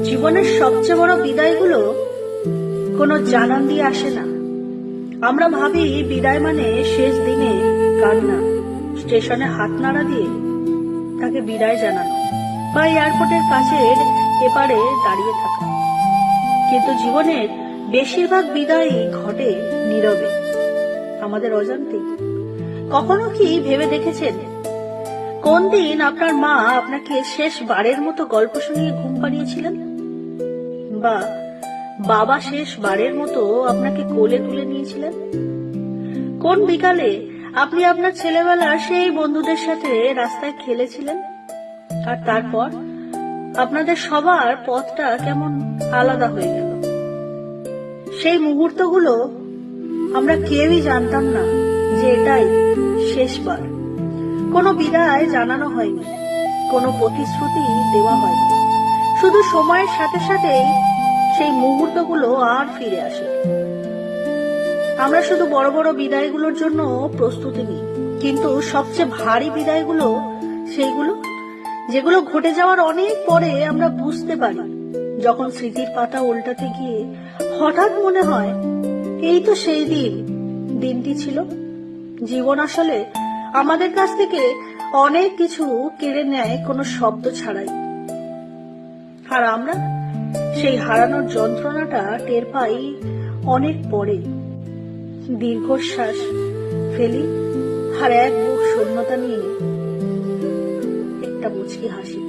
জীবনের সবচেয়ে বড় বিদায়গুলো কোনো জানান দিয়ে আসে না। আমরা ভাবি বিদায় মানে শেষ দিনে কান্না, স্টেশনে হাত নাড়া দিয়ে তাকে বিদায় জানানো, বা এয়ারপোর্টের কাছের এপারে দাঁড়িয়ে থাকা। কিন্তু জীবনের বেশিরভাগ বিদায়ই ঘটে নীরবে, আমাদের অজান্তেই। কখনো কি ভেবে দেখেছেন কোন দিন আপনার মা আপনাকে শেষবারের মতো গল্প শুনিয়ে ঘুম পাড়িয়েছিলেন, বা বাবা শেষবারের মতো আপনাকে কোলে তুলে নিয়েছিলেন? কোন বিকালে আপনি আপনার ছেলেবেলার সেই বন্ধুদের সাথে রাস্তায় খেলেছিলেন, আর তারপর আপনাদের সবার পথটা কেমন আলাদা হয়ে গেল? সেই মুহূর্তগুলো আমরা কেউই জানতাম না যে এটাই শেষবার। কোনো বিদায় জানানো হয়নি, কোনো প্রতিশ্রুতি দেওয়া হয়নি, শুধু সময়ের সাথে সাথেই সেই মুহূর্তগুলো আর ফিরে আসে। আমরা শুধু বড় বড় বিদায়গুলোর জন্য প্রস্তুতি নিই, কিন্তু সবচেয়ে ভারী বিদায়গুলো সেইগুলো যেগুলো ঘটে যাওয়ার অনেক পরে আমরা বুঝতে পারি, যখন স্মৃতির পাতা উল্টাতে গিয়ে হঠাৎ মনে হয় এই তো সেই দিনটি ছিল। জীবন আসলে আমাদের কাছ থেকে অনেক কিছু কেড়ে নেয় কোনো শব্দ ছাড়াই, আর আমরা সেই হারানোর যন্ত্রণাটা টের পাই অনেক পরে। দীর্ঘশ্বাস ফেলি, আর এক বুক শূন্যতা নিয়ে একটা মুচকি হাসি।